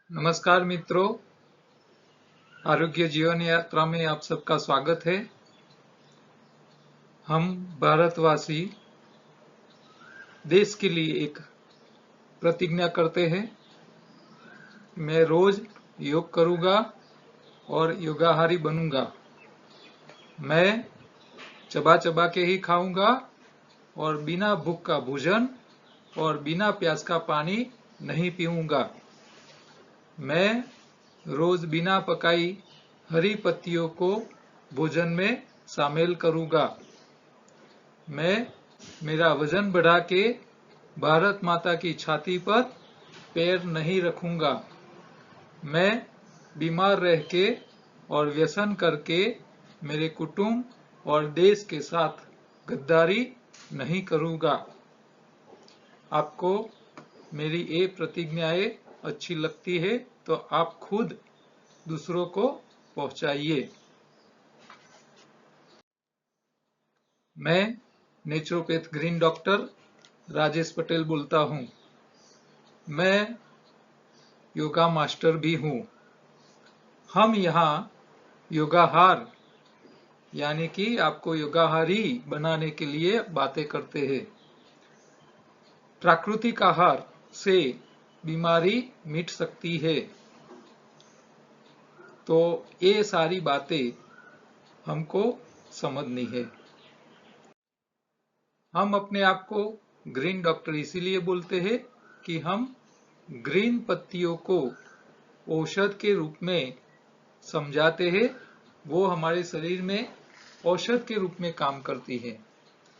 नमस्कार मित्रों, आरोग्य जीवन यात्रा में आप सबका स्वागत है। हम भारतवासी देश के लिए एक प्रतिज्ञा करते हैं। मैं रोज योग करूंगा और योगाहारी बनूंगा। मैं चबा चबा के ही खाऊंगा और बिना भूख का भोजन और बिना प्यास का पानी नहीं पीऊंगा। मैं रोज बिना पकाई हरी पत्तियों को भोजन में शामिल करूंगा। मैं मेरा वजन बढ़ा के भारत माता की छाती पर पैर नहीं रखूंगा। मैं बीमार रह के और व्यसन करके मेरे कुटुंब और देश के साथ गद्दारी नहीं करूंगा। आपको मेरी ये प्रतिज्ञाएं अच्छी लगती है तो आप खुद दूसरों को पहुंचाइए। मैं naturopath green doctor Rajesh Patel बोलता हूं। मैं योगा मास्टर भी हूं। हम यहाँ योगाहार यानी कि आपको योगाहारी बनाने के लिए बातें करते हैं। प्राकृतिक आहार से बीमारी मिट सकती है, तो ये सारी बातें हमको समझनी है। हम अपने आप को ग्रीन डॉक्टर इसीलिए बोलते हैं कि हम ग्रीन पत्तियों को औषध के रूप में समझाते हैं। वो हमारे शरीर में औषध के रूप में काम करती है,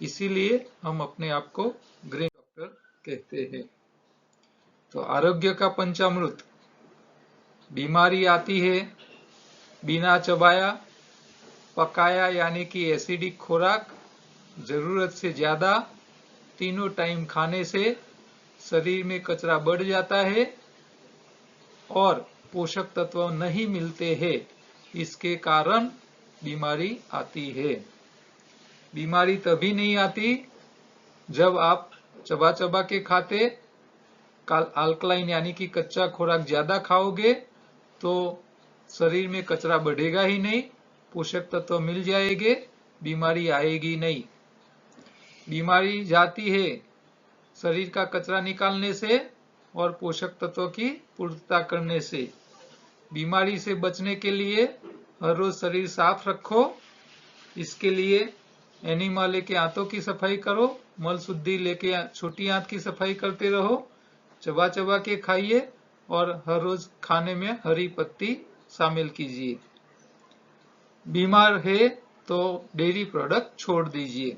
इसीलिए हम अपने आप को ग्रीन डॉक्टर कहते हैं। तो आरोग्य का पंचामृत, बीमारी आती है बिना चबाया पकाया यानी कि एसिडिक खुराक, जरूरत से ज्यादा तीनों टाइम खाने से शरीर में कचरा बढ़ जाता है और पोषक तत्व नहीं मिलते हैं। इसके कारण बीमारी आती है। बीमारी तभी नहीं आती जब आप चबा चबा के खाते अल्कलाइन यानी कि कच्चा खुराक ज्यादा खाओगे तो शरीर में कचरा बढ़ेगा ही नहीं, पोषक तत्व मिल जाएंगे, बीमारी आएगी नहीं। बीमारी जाती है शरीर का कचरा निकालने से और पोषक तत्वों की पूर्तता करने से। बीमारी से बचने के लिए हर रोज शरीर साफ रखो। इसके लिए एनिमा लेके आंतों की सफाई करो, मल शुद्धि लेके छोटी आंत की सफाई करते रहो, चबा चबा के खाइए और हर रोज खाने में हरी पत्ती शामिल कीजिए। बीमार है तो डेयरी प्रोडक्ट छोड़ दीजिए।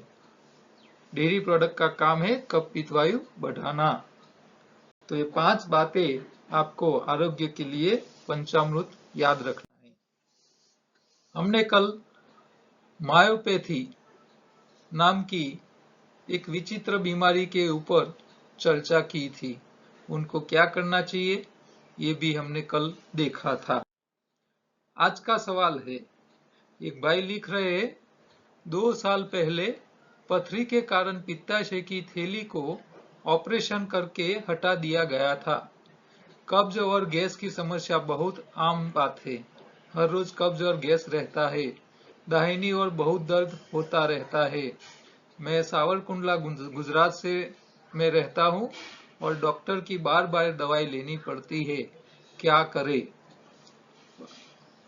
डेयरी प्रोडक्ट का काम है कफ पित्त वायु बढ़ाना। तो ये 5 बातें आपको आरोग्य के लिए पंचामृत याद रखना है। हमने कल मायोपैथी नाम की एक विचित्र बीमारी के ऊपर चर्चा की थी। उनको क्या करना चाहिए ये भी हमने कल देखा था। आज का सवाल है, एक भाई लिख रहे हैं, 2 साल पहले पथरी के कारण पित्ताशय की थैली को ऑपरेशन करके हटा दिया गया था। कब्ज और गैस की समस्या बहुत आम बात है। हर रोज कब्ज और गैस रहता है। दाहिनी ओर बहुत दर्द होता रहता है। मैं सावरकुंडला गुजरात से मैं रहता हूँ और डॉक्टर की बार बार दवाई लेनी पड़ती है, क्या करे?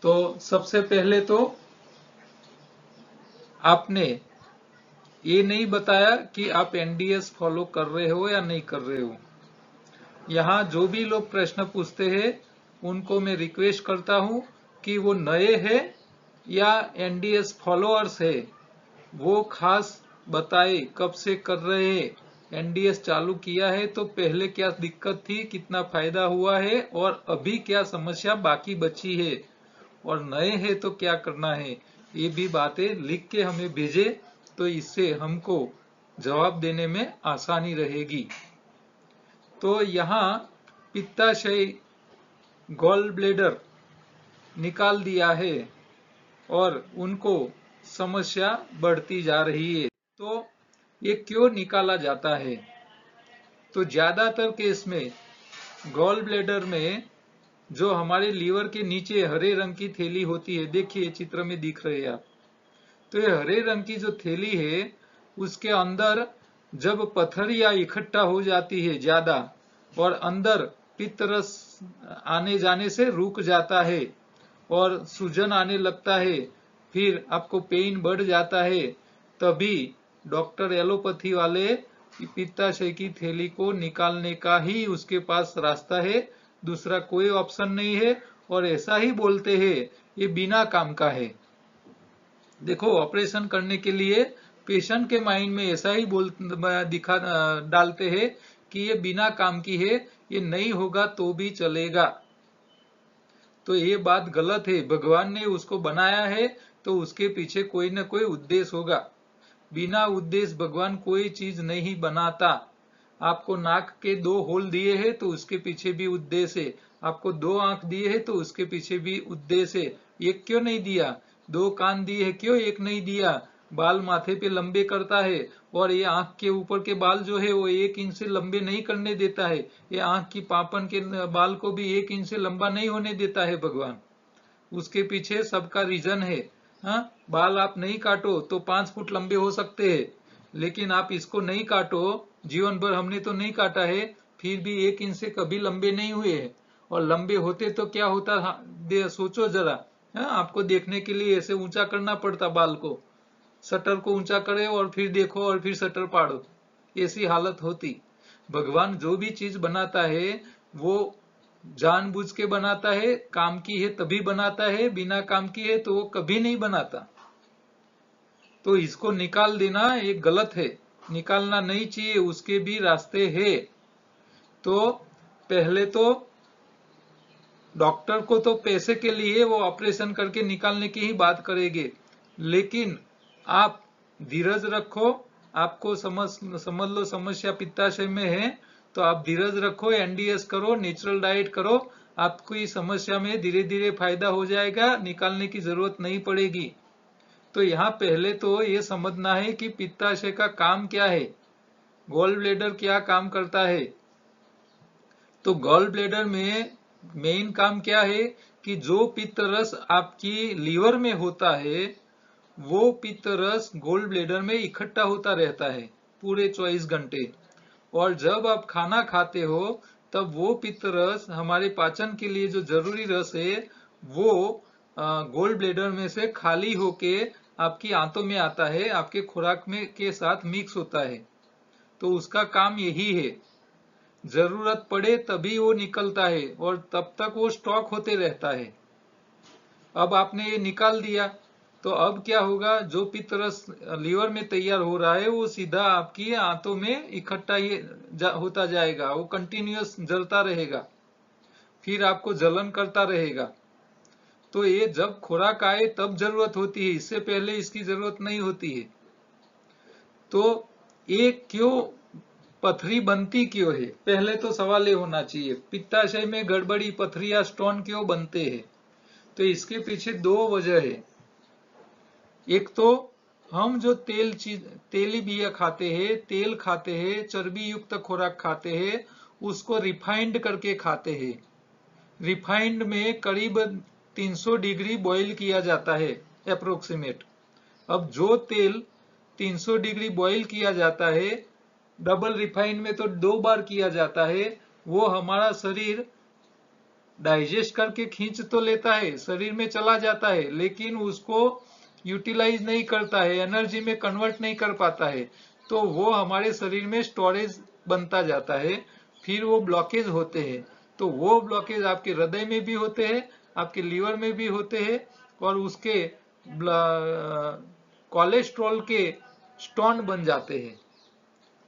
तो सबसे पहले तो आपने ये नहीं बताया कि आप एनडीएस फॉलो कर रहे हो या नहीं कर रहे हो। यहाँ जो भी लोग प्रश्न पूछते हैं उनको मैं रिक्वेस्ट करता हूँ कि वो नए हैं या एनडीएस फॉलोअर्स है, वो खास बताए कब से कर रहे हैं, एनडीएस चालू किया है तो पहले क्या दिक्कत थी, कितना फायदा हुआ है और अभी क्या समस्या बाकी बची है, और नए हैं तो क्या करना है। ये भी बातें लिख के हमें भेजे तो इससे हमको जवाब देने में आसानी रहेगी। तो यहाँ पित्ताशय गॉल ब्लेडर निकाल दिया है और उनको समस्या बढ़ती जा रही है। तो ये क्यों निकाला जाता है? तो ज्यादातर केस में गॉल ब्लेडर में जो हमारे लीवर के नीचे हरे रंग की थैली होती है, देखिए चित्र में दिख रहे हैं आप। तो ये हरे रंग की जो थैली है उसके अंदर जब पथरिया इकट्ठा हो जाती है ज्यादा और अंदर पित्त रस आने जाने से रुक जाता है और सूजन आने लगता है, फिर आपको पेन बढ़ जाता है, तभी डॉक्टर एलोपैथी वाले पित्ताशय की थैली को निकालने का ही उसके पास रास्ता है, दूसरा कोई ऑप्शन नहीं है। और ऐसा ही बोलते हैं ये बिना काम का है। देखो ऑपरेशन करने के लिए पेशेंट के माइंड में ऐसा ही दिखा डालते हैं कि ये बिना काम की है, ये नहीं होगा तो भी चलेगा। तो ये बात गलत है। भगवान ने उसको बनाया है तो उसके पीछे कोई न कोई उद्देश्य होगा। बिना उद्देश्य भगवान कोई चीज नहीं बनाता। आपको नाक के 2 होल दिए हैं तो उसके पीछे भी उद्देश्य है। आपको 2 आंख दिए हैं तो उसके पीछे भी उद्देश्य है। एक क्यों नहीं दिया? 2 कान दिए हैं, क्यों एक नहीं दिया? बाल माथे पे लंबे करता है और ये आंख के ऊपर के बाल जो है वो 1 इंच से लंबे नहीं करने देता है। ये आंख की पापन के बाल को भी 1 इंच से लंबा नहीं होने देता है भगवान। उसके पीछे सबका रीजन है। हाँ, बाल आप नहीं काटो तो 5 फुट लंबे हो सकते हैं, लेकिन आप इसको नहीं काटो, जीवन भर हमने तो नहीं काटा है, फिर भी 1 इंच से कभी लंबे नहीं हुए हैं। और लंबे होते तो क्या होता, सोचो जरा। हाँ, आपको देखने के लिए ऐसे ऊंचा करना पड़ता बाल को, शटर को ऊंचा करे और फिर देखो और फिर शटर पाड़ो, ऐसी हालत होती। भगवान जो भी चीज बनाता है वो जानबूझ के बनाता है, काम की है तभी बनाता है, बिना काम की है तो वो कभी नहीं बनाता। तो इसको निकाल देना ये गलत है, निकालना नहीं चाहिए, उसके भी रास्ते हैं। तो पहले तो डॉक्टर को तो पैसे के लिए वो ऑपरेशन करके निकालने की ही बात करेंगे, लेकिन आप धीरज रखो। आपको समझ लो समस्या पित्ताशय में है तो आप धीरज रखो, एनडीएस करो, नेचुरल डाइट करो, आपकी समस्या में धीरे धीरे फायदा हो जाएगा, निकालने की जरूरत नहीं पड़ेगी। तो यहाँ पहले तो ये समझना है कि पित्ताशय का काम क्या है, गॉल ब्लेडर क्या काम करता है। तो गॉल ब्लेडर में मेन काम क्या है कि जो पित्त रस आपकी लीवर में होता है वो पित्त रस गॉल ब्लेडर में इकट्ठा होता रहता है पूरे 24 घंटे। और जब आप खाना खाते हो तब वो पित्त रस हमारे पाचन के लिए जो जरूरी रस है वो गॉल ब्लेडर में से खाली होके आपकी आंतों में आता है, आपके खुराक में के साथ मिक्स होता है। तो उसका काम यही है, जरूरत पड़े तभी वो निकलता है और तब तक वो स्टॉक होते रहता है। अब आपने ये निकाल दिया तो अब क्या होगा, जो पित्त रस लीवर में तैयार हो रहा है वो सीधा आपकी आंतों में इकट्ठा होता जाएगा, वो कंटिन्यूअस जलता रहेगा, फिर आपको जलन करता रहेगा। तो ये जब खुराक आए तब जरूरत होती है, इससे पहले इसकी जरूरत नहीं होती है। तो ये क्यों पथरी बनती क्यों है, पहले तो सवाल ये होना चाहिए, पित्ताशय में गड़बड़ी पथरी या स्टोन क्यों बनते हैं। तो इसके पीछे 2 वजह है। एक तो हम जो तेली बिया खाते हैं, तेल खाते हैं, चर्बी युक्त खुराक खाते हैं, उसको रिफाइंड करके खाते हैं। रिफाइंड में करीब 300 डिग्री बॉईल किया जाता है अप्रोक्सीमेट। अब जो तेल 300 डिग्री बॉईल किया जाता है, डबल रिफाइंड में तो 2 बार किया जाता है, वो हमारा शरीर डाइजेस्ट करके खींच तो लेता है, शरीर में चला जाता है, लेकिन उसको यूटिलाइज नहीं करता है, एनर्जी में कन्वर्ट नहीं कर पाता है। तो वो हमारे शरीर में स्टोरेज बनता जाता है, फिर वो ब्लॉकेज होते हैं। तो वो ब्लॉकेज आपके हृदय में भी होते हैं, आपके लीवर में भी होते हैं, और उसके कोलेस्ट्रॉल के स्टोन बन जाते हैं।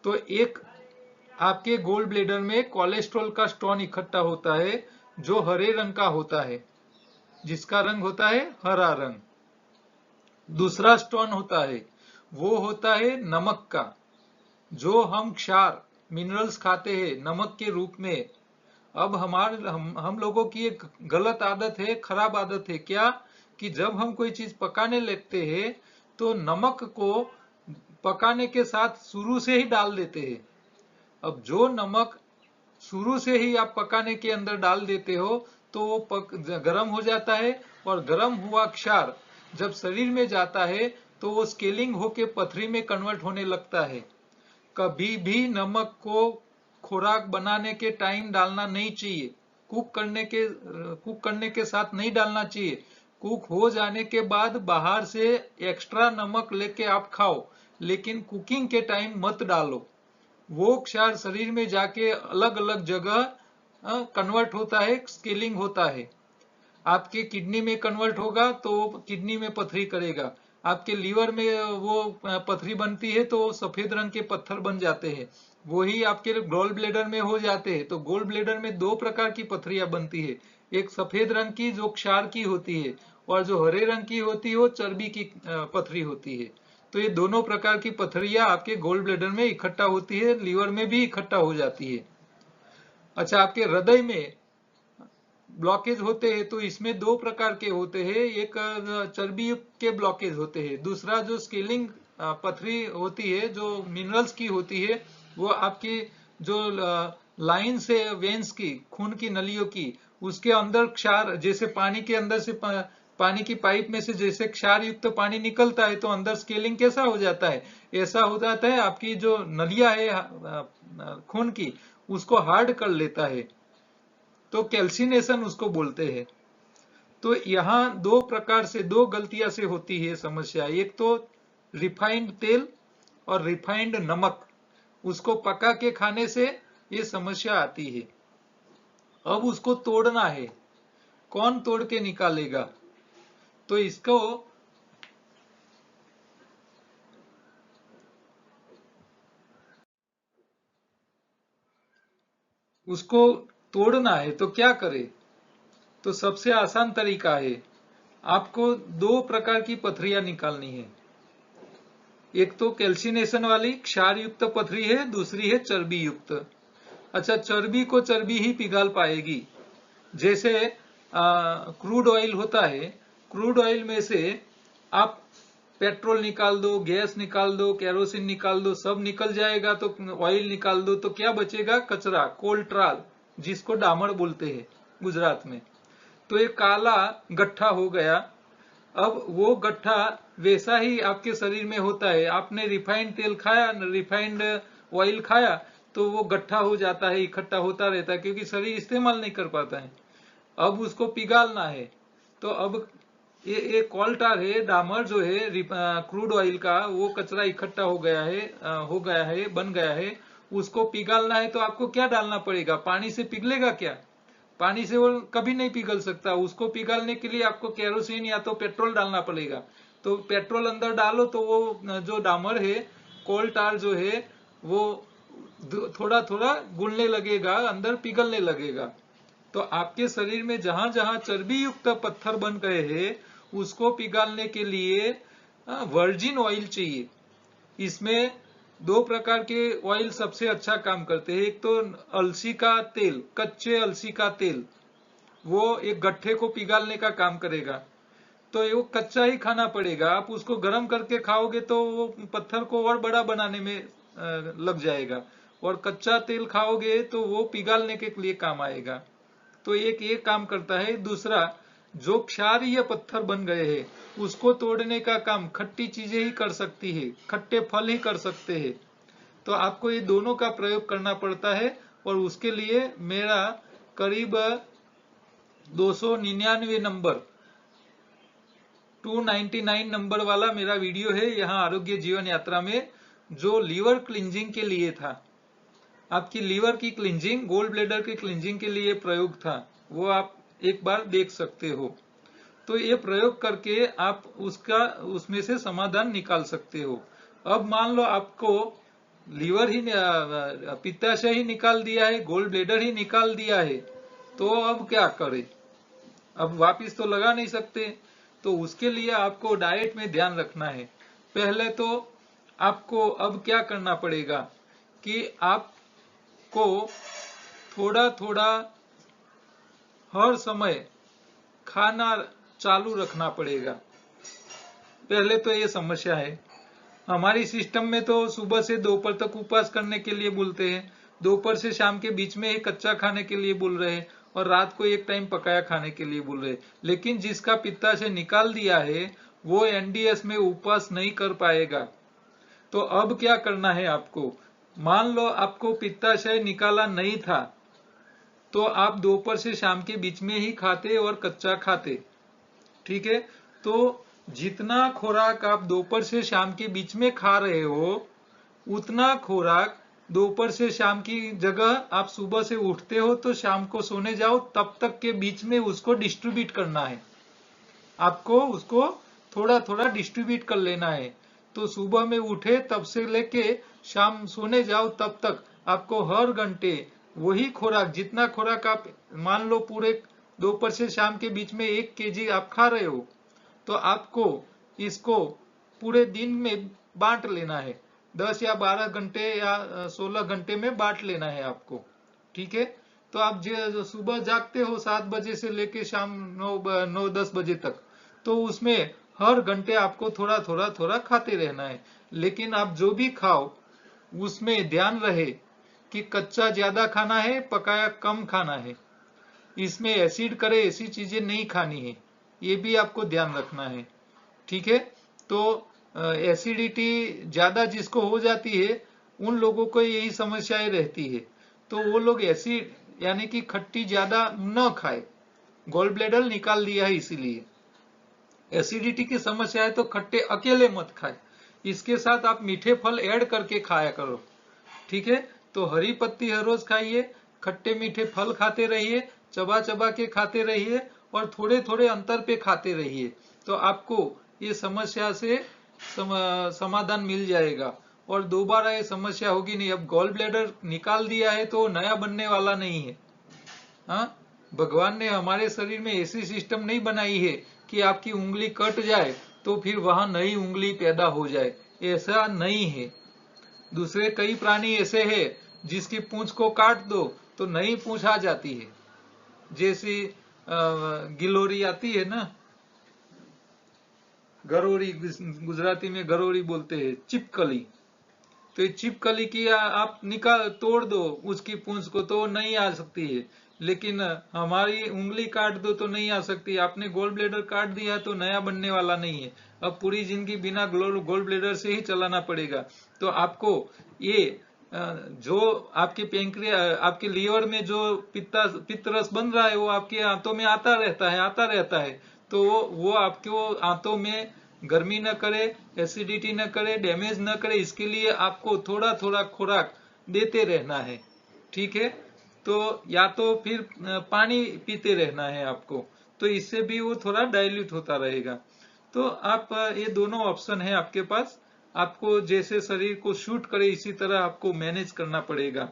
तो एक आपके गोल ब्लेडर में कोलेस्ट्रॉल का स्टोन इकट्ठा होता है जो हरे रंग का होता है, जिसका रंग होता है हरा रंग। दूसरा स्टोन होता है वो होता है नमक का, जो हम क्षार मिनरल्स खाते हैं नमक के रूप में। अब हम लोगों की एक गलत आदत है, खराब आदत है क्या, कि जब हम कोई चीज पकाने लगते हैं तो नमक को पकाने के साथ शुरू से ही डाल देते हैं। अब जो नमक शुरू से ही आप पकाने के अंदर डाल देते हो तो वो गर्म हो जाता है, और गर्म हुआ क्षार जब शरीर में जाता है तो वो स्केलिंग होके पथरी में कन्वर्ट होने लगता है। कभी भी नमक को खुराक बनाने के टाइम डालना नहीं चाहिए, कुक करने के साथ नहीं डालना चाहिए। कुक हो जाने के बाद बाहर से एक्स्ट्रा नमक लेके आप खाओ, लेकिन कुकिंग के टाइम मत डालो। वो क्षार शरीर में जाके अलग अलग जगह कन्वर्ट होता है, स्केलिंग होता है। आपके किडनी में कन्वर्ट होगा तो किडनी में पथरी करेगा, आपके लीवर में वो पथरी बनती है तो सफेद रंग के पत्थर बन जाते हैं, वही आपके गोल ब्लेडर में हो जाते हैं। तो गोल ब्लेडर में दो प्रकार की पथरियां बनती है, एक सफेद रंग की जो क्षार की होती है, और जो हरे रंग की होती है वो चर्बी की पथरी होती है। तो ये दोनों प्रकार की पथरियां आपके गोल ब्लेडर में इकट्ठा होती है, लीवर में भी इकट्ठा हो जाती है। अच्छा, आपके हृदय में ब्लॉकेज होते हैं तो इसमें दो प्रकार के होते हैं, एक चर्बी के ब्लॉकेज होते हैं, दूसरा जो स्केलिंग पथरी होती है जो मिनरल्स की होती है, वो आपकी जो लाइन से वेन्स की, खून की नलियों की, उसके अंदर क्षार, जैसे पानी के अंदर से पानी की पाइप में से जैसे क्षार युक्त पानी निकलता है तो अंदर स्केलिंग कैसा हो जाता है, ऐसा हो जाता है। आपकी जो नलियां है खून की, उसको हार्ड कर लेता है, तो कैल्सिनेशन उसको बोलते हैं। तो यहाँ दो प्रकार से, दो गलतियां से होती है समस्या। एक तो रिफाइंड तेल और रिफाइंड नमक, उसको पका के खाने से ये समस्या आती है। अब उसको तोड़ना है, कौन तोड़ के निकालेगा? तो इसको उसको तोड़ना है तो क्या करे? तो सबसे आसान तरीका है, आपको दो प्रकार की पथरियां निकालनी है। एक तो कैल्सिनेशन वाली क्षार युक्त पथरी है, दूसरी है चर्बी युक्त। अच्छा, चर्बी को चर्बी ही पिघाल पाएगी। जैसे क्रूड ऑयल होता है, क्रूड ऑयल में से आप पेट्रोल निकाल दो, गैस निकाल दो, केरोसिन निकाल दो, सब निकल जाएगा। तो ऑयल निकाल दो तो क्या बचेगा? कचरा, कोलट्राल, जिसको डामर बोलते हैं गुजरात में। तो ये काला गट्ठा हो गया। अब वो गट्ठा वैसा ही आपके शरीर में होता है, आपने रिफाइंड तेल खाया, रिफाइंड ऑयल खाया, तो वो गट्ठा हो जाता है, इकट्ठा होता रहता है, क्योंकि शरीर इस्तेमाल नहीं कर पाता है। अब उसको पिघालना है, तो अब ये कोलटार है, डामर जो है क्रूड ऑयल का, वो कचरा इकट्ठा हो गया है, बन गया है। उसको पिघालना है तो आपको क्या डालना पड़ेगा? पानी से पिघलेगा क्या? पानी से वो कभी नहीं पिघल सकता। उसको पिघलने के लिए आपको केरोसिन या तो पेट्रोल डालना पड़ेगा। तो पेट्रोल अंदर डालो तो वो जो डामर है, कोल टार जो है, वो थोड़ा थोड़ा घुलने लगेगा, अंदर पिघलने लगेगा। तो आपके शरीर में जहां जहां चर्बी युक्त पत्थर बन गए हैं, उसको पिघालने के लिए वर्जिन ऑयल चाहिए। इसमें दो प्रकार के ऑयल सबसे अच्छा काम करते हैं। एक तो अलसी का तेल, कच्चे अलसी का तेल, वो एक गट्ठे को पिघालने का काम करेगा। तो वो कच्चा ही खाना पड़ेगा, आप उसको गर्म करके खाओगे तो वो पत्थर को और बड़ा बनाने में लग जाएगा, और कच्चा तेल खाओगे तो वो पिघालने के लिए काम आएगा। तो एक ये काम करता है। दूसरा, जो क्षारीय पत्थर बन गए हैं, उसको तोड़ने का काम खट्टी चीजें ही कर सकती है, खट्टे फल ही कर सकते हैं। तो आपको ये दोनों का प्रयोग करना पड़ता है, और उसके लिए मेरा करीब 299 नंबर, 299 नंबर वाला मेरा वीडियो है यहाँ आरोग्य जीवन यात्रा में, जो लीवर क्लिंजिंग के लिए था। आपकी लीवर की क्लिंजिंग, गोल ब्लेडर की क्लिंजिंग के लिए प्रयोग था, वो आप एक बार देख सकते हो। तो ये प्रयोग करके आप उसमें से समाधान निकाल सकते हो। अब मान लो आपको लीवर ही, पित्ताशय ही निकाल दिया है, गोल ब्लेडर ही निकाल दिया है, तो अब क्या करें? अब वापिस तो लगा नहीं सकते। तो उसके लिए आपको डाइट में ध्यान रखना है। पहले तो आपको अब क्या करना पड़ेगा कि आपको थोड़ा थोड़ा हर समय खाना चालू रखना पड़ेगा। पहले तो ये समस्या है। हमारी सिस्टम में तो सुबह से दोपहर तक उपवास करने के लिए बोलते हैं, दोपहर से शाम के बीच में ही कच्चा खाने के लिए बोल रहे हैं, और रात को एक टाइम पकाया खाने के लिए बोल रहे। लेकिन जिसका पित्ताशय निकाल दिया है वो एनडीएस में उपवास नहीं कर पाएगा। तो अब क्या करना है आपको, मान लो आपको पित्ताशय निकाला नहीं था तो आप दोपहर से शाम के बीच में ही खाते और कच्चा खाते, ठीक है। तो जितना खुराक आप दोपहर से शाम के बीच में खा रहे हो उतना खुराक दोपहर से शाम की जगह आप सुबह से उठते हो तो शाम को सोने जाओ तब तक के बीच में उसको डिस्ट्रीब्यूट करना है। आपको उसको थोड़ा थोड़ा डिस्ट्रीब्यूट कर लेना है। तो सुबह में उठे तब से लेके शाम सोने जाओ तब तक आपको हर घंटे वही खुराक, जितना खुराक आप मान लो पूरे दोपहर से शाम के बीच में 1 केजी आप खा रहे हो तो आपको इसको पूरे दिन में बांट लेना है। 10 या 12 घंटे या 16 घंटे में बांट लेना है आपको, ठीक है। तो आप जो सुबह जागते हो 7 बजे से लेके शाम 9-10 बजे तक, तो उसमें हर घंटे आपको थोड़ा थोड़ा थोड़ा खाते रहना है। लेकिन आप जो भी खाओ उसमें ध्यान रहे कि कच्चा ज्यादा खाना है, पकाया कम खाना है, इसमें एसिड करे ऐसी चीजें नहीं खानी है, ये भी आपको ध्यान रखना है, ठीक है। तो एसिडिटी ज्यादा जिसको हो जाती है उन लोगों को यही समस्याएं रहती है। तो वो लोग एसिड यानी कि खट्टी ज्यादा न खाए, गॉल ब्लैडर निकाल दिया है इसीलिए। एसिडिटी की समस्या है तो खट्टे अकेले मत खाए, इसके साथ आप मीठे फल ऐड करके खाया करो, ठीक है। तो हरी पत्ती हर रोज खाइए, खट्टे मीठे फल खाते रहिए, चबा चबा के खाते रहिए और थोड़े थोड़े अंतर पे खाते रहिए। तो आपको ये समस्या से समाधान मिल जाएगा और दोबारा ये समस्या होगी नहीं। अब गॉल ब्लैडर निकाल दिया है तो नया बनने वाला नहीं है। हाँ, भगवान ने हमारे शरीर में ऐसी सिस्टम नहीं बनाई है कि आपकी उंगली कट जाए तो फिर वहां नई उंगली पैदा हो जाए, ऐसा नहीं है। दूसरे कई प्राणी ऐसे हैं जिसकी पूंछ को काट दो तो नई पूंछ आ जाती है, जैसी गिलोरी आती है ना, गरोरी, गुजराती में गरोरी बोलते हैं, चिपकली। तो ये चिपकली की आप निकाल तोड़ दो उसकी पूंछ को तो नहीं आ सकती है, लेकिन हमारी उंगली काट दो तो नहीं आ सकती। आपने गोल ब्लेडर काट दिया तो नया बनने वाला नहीं है, अब पूरी जिंदगी बिना गोल ब्लेडर से ही चलाना पड़ेगा। तो आपको ये जो आपके पैंक्रिया, आपके लीवर में जो पित्त रस बन रहा है वो आपके आंतों में आता रहता है। तो वो आपको आंतों में गर्मी न करे, एसिडिटी न करे, डैमेज न करे, इसके लिए आपको थोड़ा थोड़ा खुराक देते रहना है, ठीक है। तो या तो फिर पानी पीते रहना है आपको, तो इससे भी वो थोड़ा डाइल्यूट होता रहेगा। तो आप ये दोनों ऑप्शन है आपके पास, आपको जैसे शरीर को शूट करे इसी तरह आपको मैनेज करना पड़ेगा।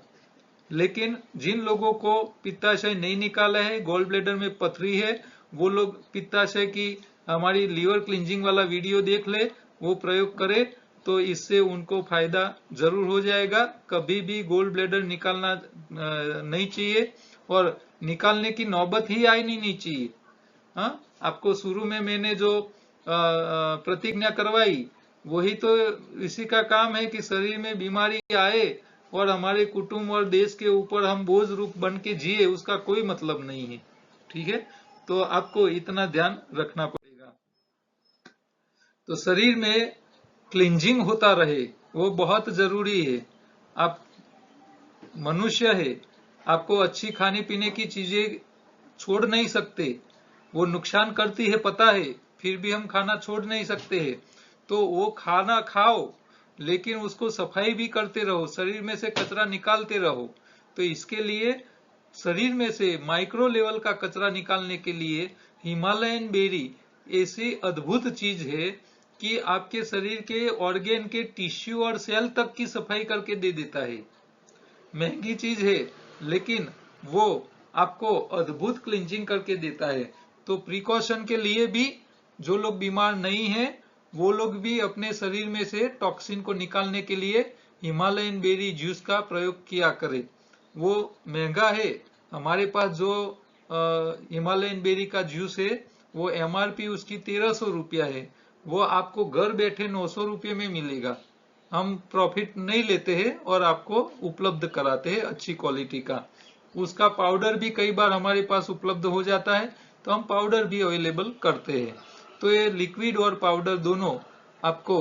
लेकिन जिन लोगों को पित्ताशय नहीं निकाला है, गॉल ब्लैडर में पथरी है, वो लोग पित्ताशय की हमारी लीवर क्लींजिंग वाला वीडियो देख ले, वो प्रयोग करे तो इससे उनको फायदा जरूर हो जाएगा। कभी भी गोल ब्लैडर निकालना नहीं चाहिए और निकालने की नौबत ही आई नहीं चाहिए। हाँ, आपको शुरू में मैंने जो प्रतिज्ञा करवाई वही तो इसी का काम है कि शरीर में बीमारी आए और हमारे कुटुंब और देश के ऊपर हम बोझ रूप बन के जिए, उसका कोई मतलब नहीं है, ठीक है। तो आपको इतना ध्यान रखना पड़ेगा। तो शरीर में क्लींजिंग होता रहे वो बहुत जरूरी है। आप मनुष्य है, आपको अच्छी खाने पीने की चीजें छोड़ नहीं सकते, वो नुकसान करती है पता है, फिर भी हम खाना छोड़ नहीं सकते हैं। तो वो खाना खाओ लेकिन उसको सफाई भी करते रहो, शरीर में से कचरा निकालते रहो। तो इसके लिए शरीर में से माइक्रो लेवल का कचरा निकालने के लिए हिमालयन बेरी ऐसी अद्भुत चीज है कि आपके शरीर के ऑर्गेन के टिश्यू और सेल तक की सफाई करके दे देता है। महंगी चीज है लेकिन वो आपको अद्भुत क्लींजिंग करके देता है। तो प्रिकॉशन के लिए भी जो लोग बीमार नहीं हैं वो लोग भी अपने शरीर में से टॉक्सिन को निकालने के लिए हिमालयन बेरी जूस का प्रयोग किया करें। वो महंगा है, हमारे पास जो हिमालयन बेरी का जूस है वो एमआरपी उसकी 1300 रुपया है, वो आपको घर बैठे 900 रुपये में मिलेगा। हम प्रॉफिट नहीं लेते हैं और आपको उपलब्ध कराते हैं अच्छी क्वालिटी का। उसका पाउडर भी कई बार हमारे पास उपलब्ध हो जाता है, तो हम पाउडर भी अवेलेबल करते हैं। तो ये लिक्विड और पाउडर दोनों आपको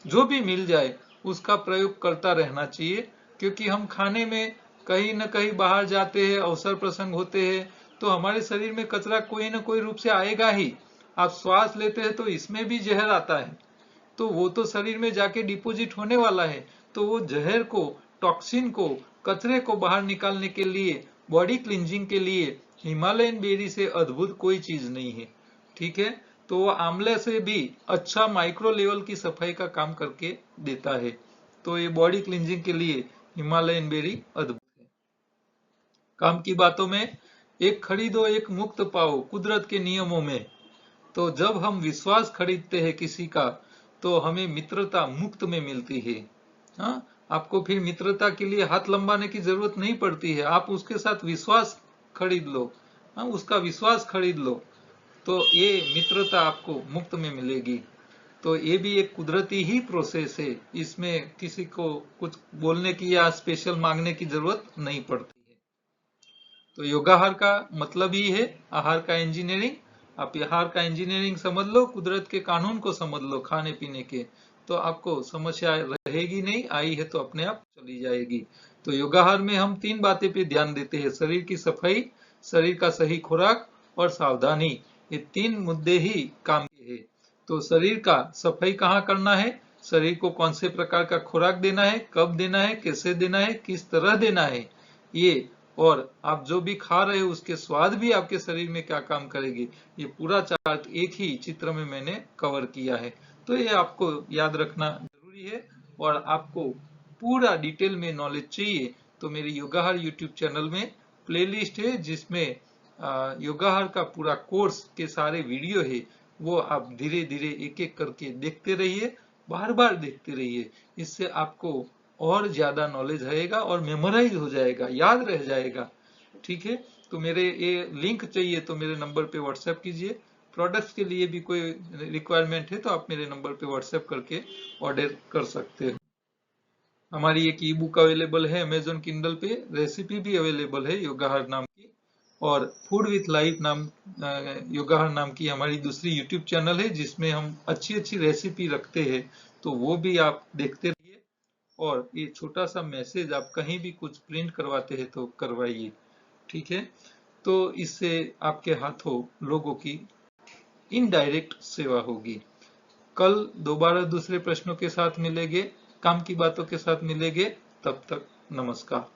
जो भी मिल जाए उसका प्रयोग करता रहना चाहिए, क्योंकि हम खाने में कहीं न कहीं बाहर जाते हैं, अवसर प्रसंग होते हैं, तो हमारे शरीर में कचरा कोई न कोई रूप से आएगा ही। आप श्वास लेते हैं तो इसमें भी जहर आता है, तो वो तो शरीर में जाके डिपोजिट होने वाला है। तो वो जहर को, टॉक्सिन को, कचरे को बाहर निकालने के लिए, बॉडी क्लींजिंग के लिए हिमालयन बेरी से अद्भुत कोई चीज नहीं है। ठीक है, तो वो आंवले से भी अच्छा माइक्रो लेवल की सफाई का काम करके देता है। तो ये बॉडी क्लींजिंग के लिए हिमालयन बेरी अद्भुत है। काम की बातों में, एक खरीदो एक मुफ्त पाओ कुदरत के नियमों में। तो जब हम विश्वास खरीदते हैं किसी का, तो हमें मित्रता मुफ्त में मिलती है। हाँ, आपको फिर मित्रता के लिए हाथ लंबाने की जरूरत नहीं पड़ती है, आप उसके साथ विश्वास खरीद लो। हाँ, उसका विश्वास खरीद लो, तो ये मित्रता आपको मुफ्त में मिलेगी। तो ये भी एक कुदरती ही प्रोसेस है, इसमें किसी को कुछ बोलने की या स्पेशल मांगने की जरूरत नहीं पड़ती है। तो योगाहार का मतलब ही है आहार का इंजीनियरिंग। आप आहार का इंजीनियरिंग समझ लो, कुदरत के कानून को समझ लो खाने पीने के, तो आपको समस्या रहेगी नहीं, आई है तो अपने आप चली जाएगी। तो योगाहार में हम 3 बातें पे ध्यान देते हैं: शरीर की सफाई, शरीर का सही खुराक और सावधानी। ये 3 मुद्दे ही काम के हैं। तो शरीर का सफाई कहाँ करना है, शरीर को कौन से प्रकार का खुराक देना है, कब देना है, कैसे देना है, किस तरह देना है, ये, और आप जो भी खा रहे हो उसके स्वाद भी आपके शरीर में क्या काम करेगी, ये पूरा चार्ट एक ही चित्र में मैंने कवर किया है। तो ये आपको याद रखना जरूरी है। और आपको पूरा डिटेल में नॉलेज चाहिए तो मेरी योगाहार यूट्यूब चैनल में प्लेलिस्ट है, जिसमें योगाहार का पूरा कोर्स के सारे वीडियो है। वो आप धीरे धीरे एक एक करके देखते रहिए, बार बार देखते रहिए, इससे आपको और ज्यादा नॉलेज रहेगा और मेमोराइज हो जाएगा, याद रह जाएगा। ठीक है, तो मेरे ये लिंक चाहिए तो मेरे नंबर पे व्हाट्सएप कीजिए। प्रोडक्ट्स के लिए भी कोई रिक्वायरमेंट है तो आप मेरे नंबर पे व्हाट्सएप करके ऑर्डर कर सकते हो। हमारी एक ई बुक अवेलेबल है अमेजोन किंडल पे, रेसिपी भी अवेलेबल है योगाहार नाम की, और फूड विथ लाइफ नाम योगाहार नाम की हमारी दूसरी यूट्यूब चैनल है, जिसमें हम अच्छी अच्छी रेसिपी रखते हैं, तो वो भी आप देखते रहिए। और ये छोटा सा मैसेज, आप कहीं भी कुछ प्रिंट करवाते हैं तो करवाइए। ठीक है, तो इससे आपके हाथों लोगों की इनडायरेक्ट सेवा होगी। कल दोबारा दूसरे प्रश्नों के साथ मिलेंगे, काम की बातों के साथ मिलेंगे। तब तक नमस्कार।